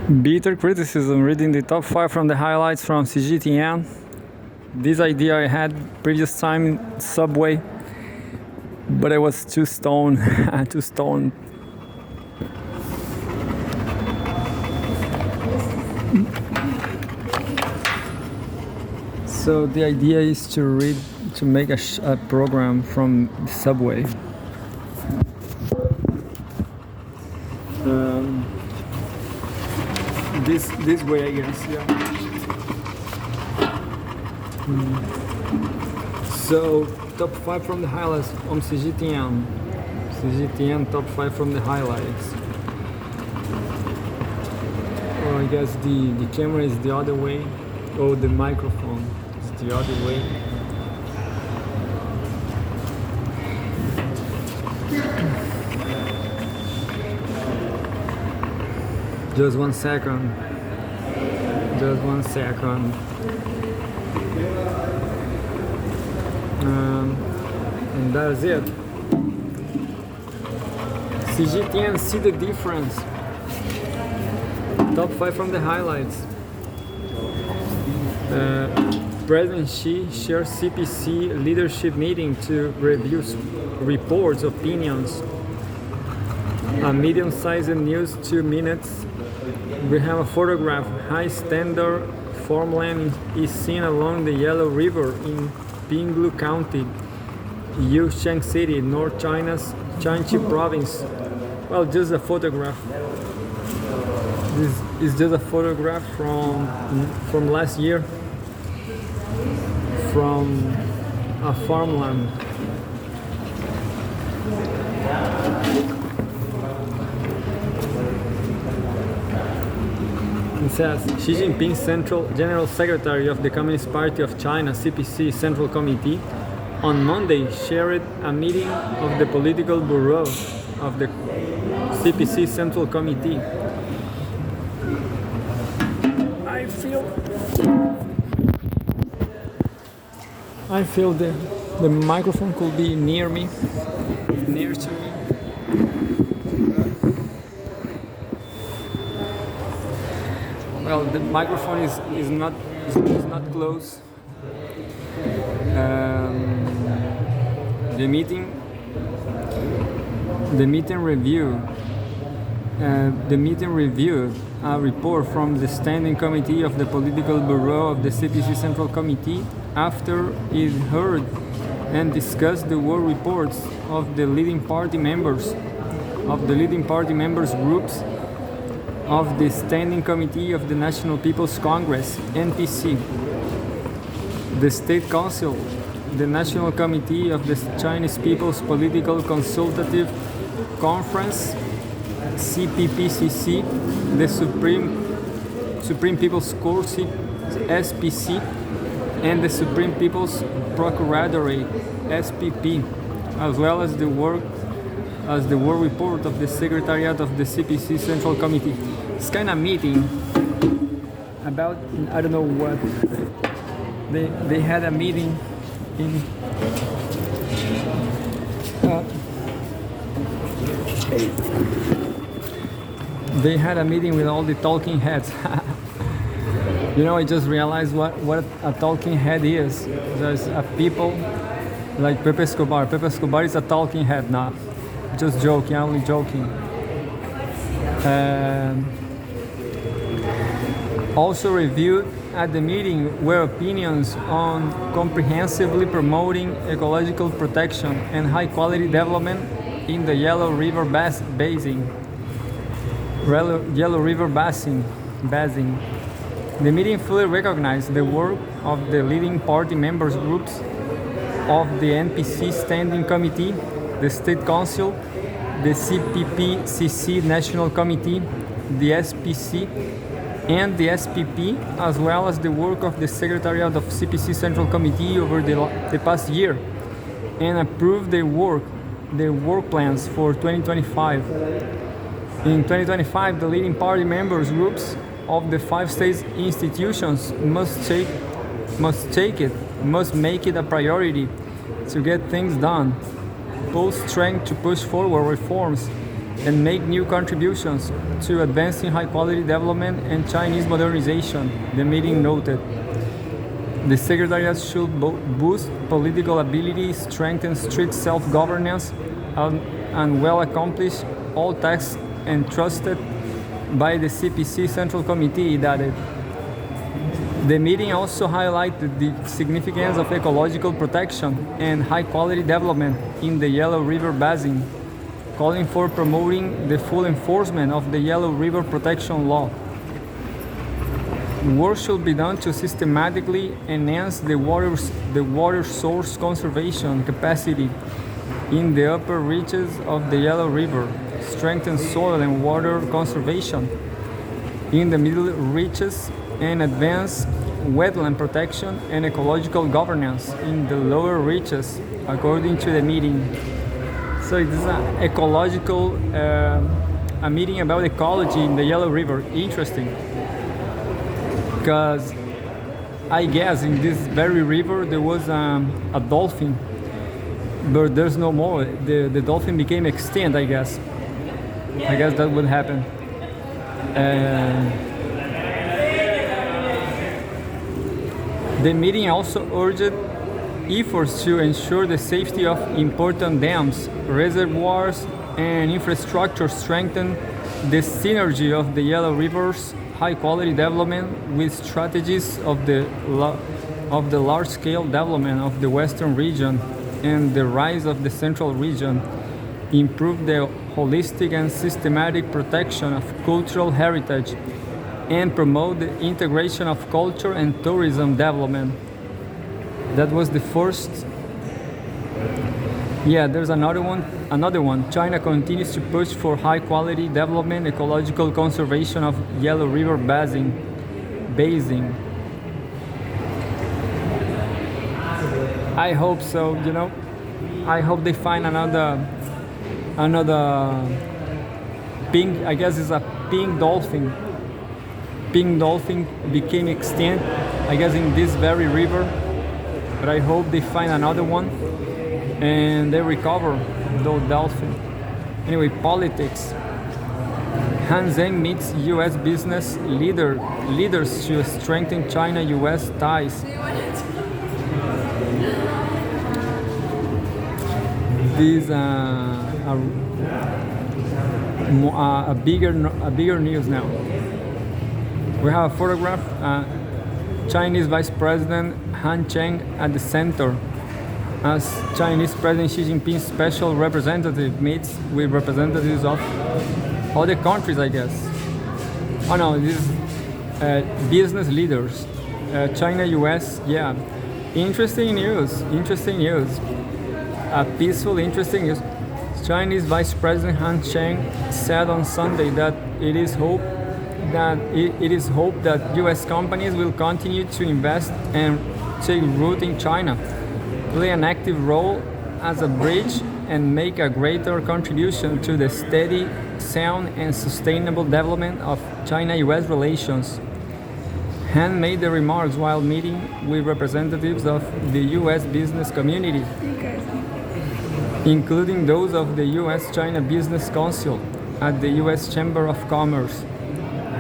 Bitter criticism, reading the top 5 from the highlights from Cgtn. This idea I had previous time in Subway, but I was too stoned, too stoned. So the idea is to make a program from the Subway. This way, I guess, yeah. So, top 5 from the highlights on Cgtn. Cgtn top 5 from the highlights. Oh, I guess the camera is the other way. Oh, the microphone is the other way. Just 1 second. Just 1 second. And that's it. Cgtn, see the difference. Top 5 from the highlights. President Xi shares CPC leadership meeting to review reports, opinions. A medium-sized news, 2 minutes. We have a photograph. High standard farmland is seen along the Yellow River in Pinglu County, Yusheng City, North China's Shanxi province. Well, just a photograph. This is just a photograph from last year, from a farmland. It says, Xi Jinping, Central General Secretary of the Communist Party of China, CPC Central Committee, on Monday shared a meeting of the Political Bureau of the CPC Central Committee. I feel the microphone could be near me, near to me. Well, the microphone is not close. The meeting reviewed a report from the Standing Committee of the Political Bureau of the CPC Central Committee after it heard and discussed the work reports of the leading party members groups of the Standing Committee of the National People's Congress, NPC, the State Council, the National Committee of the Chinese People's Political Consultative Conference, CPPCC, the Supreme People's Court, SPC, and the Supreme People's Procuratorate, SPP, as well as the work report of the Secretariat of the CPC Central Committee. It's kind of meeting about, I don't know what. They had a meeting in they had a meeting with all the talking heads. You know, I just realized what a talking head is. There's a people like Pepe Escobar. Pepe Escobar is a talking head now. Just joking, only joking. Also reviewed at the meeting were opinions on comprehensively promoting ecological protection and high-quality development in the Yellow River Basin. The meeting fully recognized the work of the leading party members groups of the NPC Standing Committee, the State Council, the CPPCC National Committee, the SPC, and the SPP, as well as the work of the Secretariat of CPC Central Committee over the past year, and approved their work plans for 2025. In 2025, the leading party members groups of the 5 state institutions must make it a priority to get things done, both strength to push forward reforms and make new contributions to advancing high-quality development and Chinese modernization, the meeting noted. The Secretariat should boost political ability, strengthen strict self-governance, and well accomplish all tasks entrusted by the CPC Central Committee, it added. The meeting also highlighted the significance of ecological protection and high-quality development in the Yellow River Basin, calling for promoting the full enforcement of the Yellow River Protection Law. Work should be done to systematically enhance the water source conservation capacity in the upper reaches of the Yellow River, strengthen soil and water conservation in the middle reaches, and advance wetland protection and ecological governance in the lower reaches, according to the meeting. So it is an ecological, a meeting about ecology in the Yellow River. Interesting. Because I guess in this very river there was a dolphin, but there's no more. The dolphin became extinct, I guess. I guess that would happen. The meeting also urged efforts to ensure the safety of important dams, reservoirs, and infrastructure, strengthen the synergy of the Yellow River's high-quality development with strategies of the large-scale development of the Western region and the rise of the Central region, improve the holistic and systematic protection of cultural heritage, and promote the integration of culture and tourism development. That was the first. Yeah, there's another one. China continues to push for high-quality development, ecological conservation of Yellow River Basin. I hope so, you know. I hope they find another pink, I guess it's a pink dolphin. Pink dolphin became extinct, I guess, in this very river. But I hope they find another one and they recover those dolphins. Anyway, politics. Han Zheng meets U.S. business leaders to strengthen China-U.S. ties. This is a bigger news now. We have a photograph. Chinese Vice President Han Cheng at the center, as Chinese President Xi Jinping's special representative meets with representatives of other countries, I guess. Oh no, this is business leaders. China-US, yeah. Interesting news. Peaceful, interesting news. Chinese Vice President Han Cheng said on Sunday that it is hoped that U.S. companies will continue to invest and take root in China, play an active role as a bridge, and make a greater contribution to the steady, sound, and sustainable development of China-U.S. relations. Han made the remarks while meeting with representatives of the U.S. business community, including those of the U.S.-China Business Council at the U.S. Chamber of Commerce.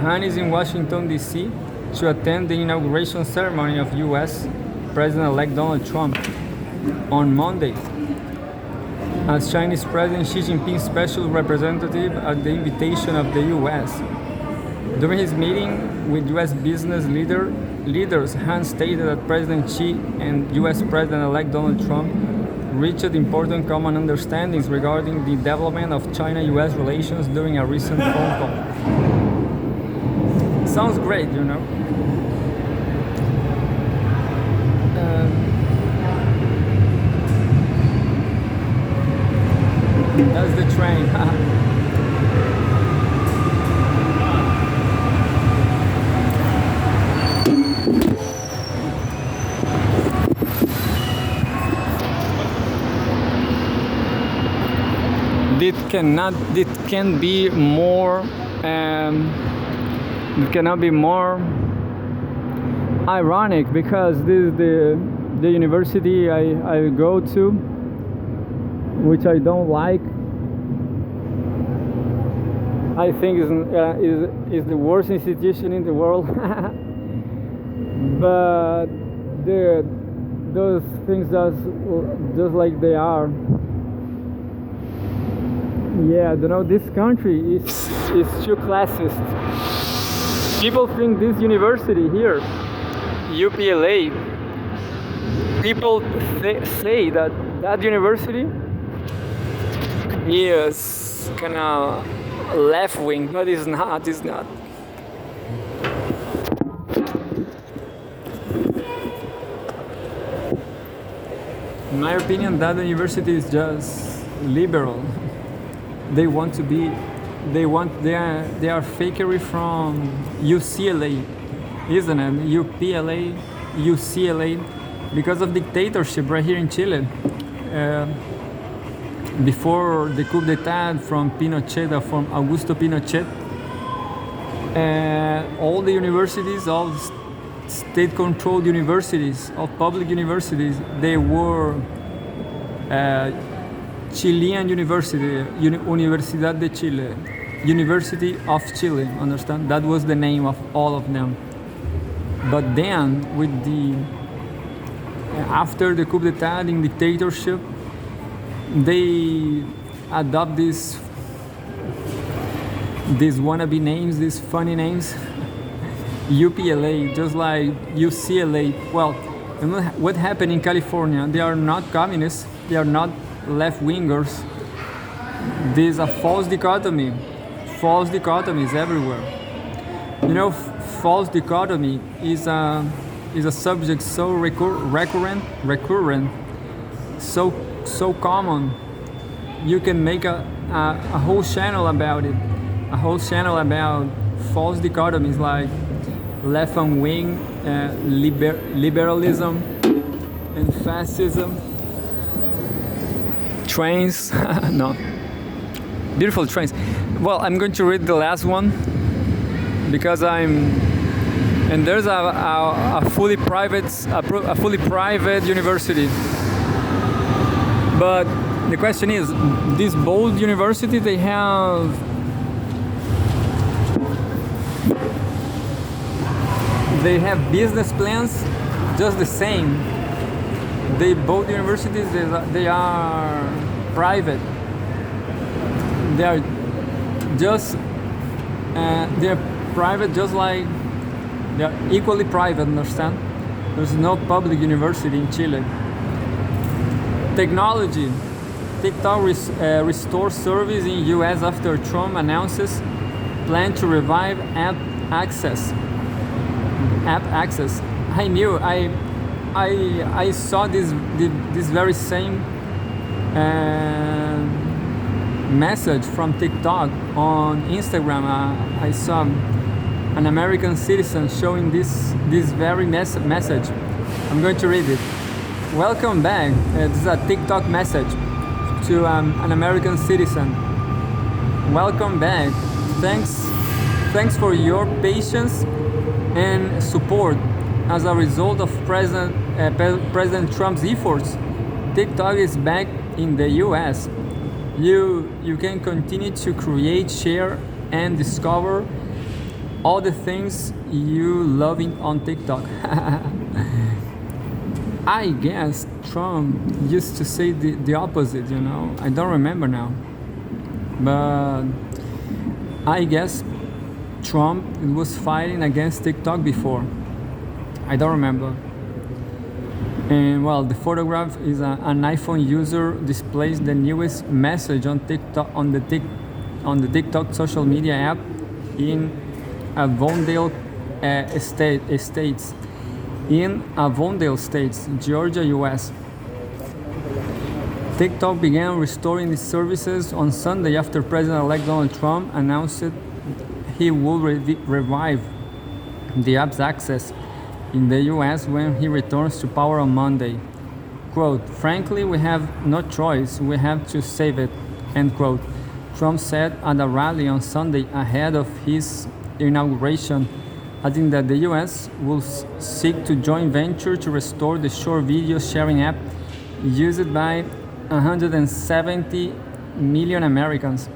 Han is in Washington, D.C. to attend the inauguration ceremony of U.S. President-elect Donald Trump on Monday as Chinese President Xi Jinping's special representative at the invitation of the U.S. During his meeting with U.S. business leaders, Han stated that President Xi and U.S. President-elect Donald Trump reached important common understandings regarding the development of China-U.S. relations during a recent phone call. Sounds great, you know. That's the train. It cannot be more ironic, because this is the university I go to, which I don't like. I think is the worst institution in the world. But those things just like they are. Yeah, this country is too classist. People think this university here, UPLA, people say that university is kind of left wing, but it's not. In my opinion, that university is just liberal. They are fakery from UCLA, isn't it? UCLA, because of dictatorship right here in Chile. Before the coup d'état from Augusto Pinochet, all the universities, all state-controlled universities, all public universities, they were Chilean University, Universidad de Chile, University of Chile, understand? That was the name of all of them. But then, after the coup d'état in dictatorship, they adopt these wannabe names, these funny names. UPLA, just like UCLA. Well, what happened in California? They are not communists. They are not left-wingers. There's a false dichotomy. False dichotomies everywhere. False dichotomy is a subject so recurrent, so common. You can make a whole channel about it. A whole channel about false dichotomies like left and wing, liberalism, and fascism. Trains, no, beautiful trains. Well, I'm going to read the last one because and there's a fully private university. But the question is, this bold university, they have business plans just the same. Both universities, they are private. They are private, just like they are equally private. Understand? There's no public university in Chile. Technology. TikTok restores service in U.S. after Trump announces plan to revive app access. I saw this very same message from TikTok on Instagram. I saw an American citizen showing this very message. I'm going to read it. Welcome back. This is a TikTok message to an American citizen. Welcome back. Thanks for your patience and support. As a result of President Trump's efforts, TikTok is back in the US. You can continue to create, share, and discover all the things you love on TikTok. I guess Trump used to say the opposite, I don't remember now. But I guess Trump was fighting against TikTok before. I don't remember. And well, the photograph is an iPhone user displays the newest message on TikTok on the TikTok social media app in Avondale States. In Avondale States, Georgia, US. TikTok began restoring its services on Sunday after President-elect Donald Trump announced he will revive the app's access in the US when he returns to power on Monday. Quote, frankly, we have no choice. We have to save it, end quote. Trump said at a rally on Sunday ahead of his inauguration, adding that the US will seek to joint venture to restore the short video sharing app used by 170 million Americans.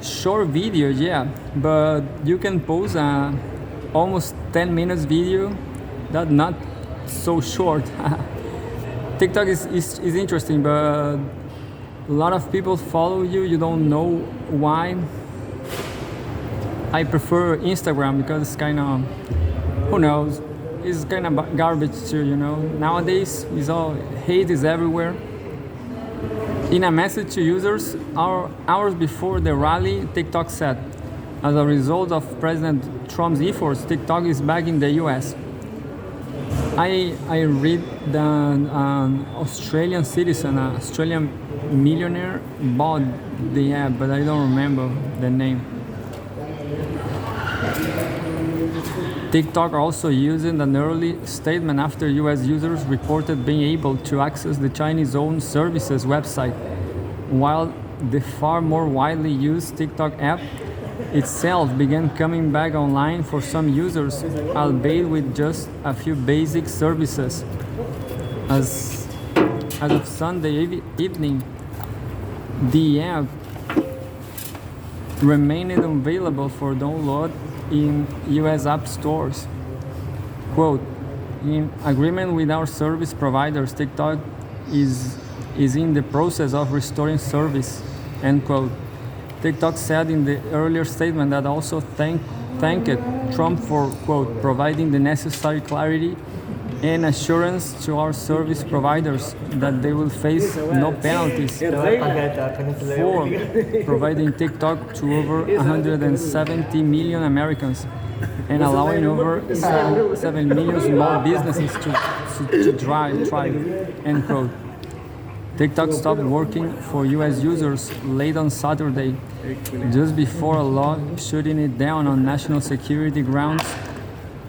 Short video, yeah, but you can post a almost 10 minutes video that not so short. TikTok is interesting, but a lot of people follow you. You don't know why. I prefer Instagram because it's kind of, who knows, it's kind of garbage too, you know. Nowadays, it's all hate is everywhere. In a message to users, hours before the rally, TikTok said, as a result of President Trump's efforts, TikTok is back in the US. I read that an Australian citizen, an Australian millionaire, bought the app, but I don't remember the name. TikTok also used an early statement after US users reported being able to access the Chinese-owned services website, while the far more widely used TikTok app itself began coming back online for some users, albeit with just a few basic services. As of Sunday evening, the app remained available for download in US app stores. Quote, in agreement with our service providers, TikTok is in the process of restoring service, end quote. TikTok said in the earlier statement that also thanked Trump for, quote, providing the necessary clarity and assurance to our service providers that they will face no penalties for providing TikTok to over 170 million Americans and allowing over 7 million small businesses to thrive, end quote. TikTok stopped working for US users late on Saturday, just before a law shutting it down on national security grounds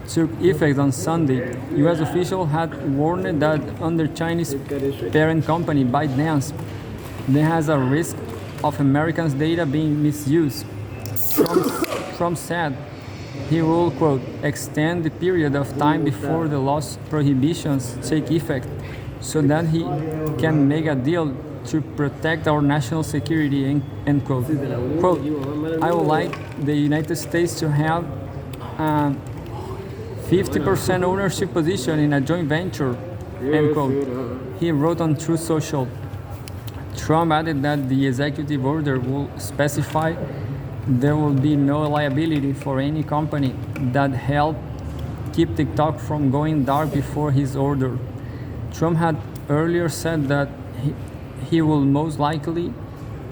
took effect on Sunday. US officials had warned that under Chinese parent company ByteDance, there has a risk of Americans' data being misused. Trump said he will, quote, extend the period of time before the law's prohibitions take effect, so that he can make a deal to protect our national security, end quote. Quote, I would like the United States to have a 50% ownership position in a joint venture, end quote. He wrote on Truth Social. Trump added that the executive order will specify there will be no liability for any company that helped keep TikTok from going dark before his order. Trump had earlier said that he will most likely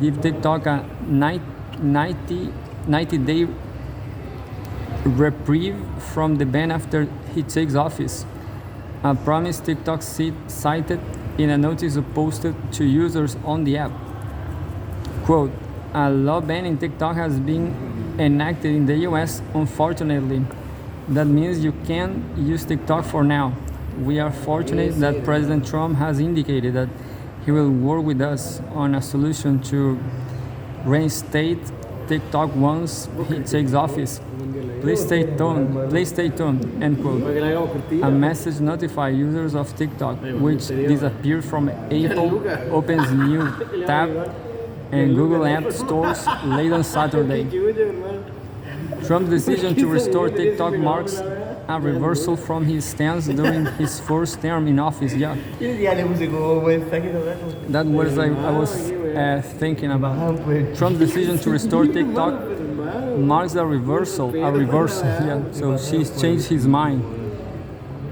give TikTok a 90-day reprieve from the ban after he takes office, a promise TikTok cited in a notice posted to users on the app. Quote, a law banning TikTok has been enacted in the US, unfortunately. That means you can't use TikTok for now. We are fortunate that President Trump has indicated that he will work with us on a solution to reinstate TikTok once he takes office. Please stay tuned, end quote. A message notified users of TikTok, which disappeared from Apple, Open's new tab, and Google App stores late on Saturday. Trump's decision to restore TikTok marks a reversal from his stance during his first term in office. Yeah, that was I was thinking about. Trump's decision to restore TikTok marks a reversal. Yeah, so she's changed his mind.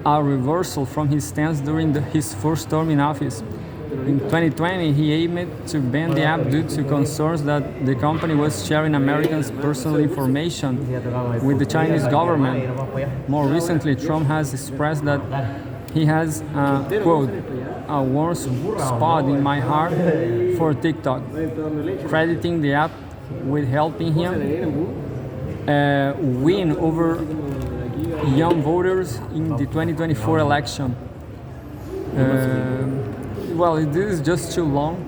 A reversal from his stance during his first term in office. In 2020, he aimed to ban the app due to concerns that the company was sharing Americans' personal information with the Chinese government. More recently, Trump has expressed that he has, quote, a warm spot in my heart for TikTok, crediting the app with helping him win over young voters in the 2024 election. Well, this is just too long.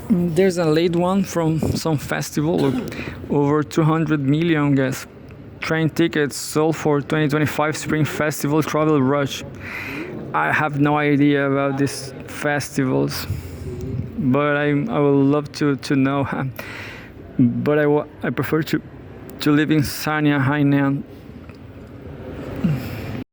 There's a late one from some festival. Look, over 200 million guess. Train tickets sold for 2025 Spring Festival Travel Rush. I have no idea about these festivals, but I would love to know. But I prefer to live in sunny Hainan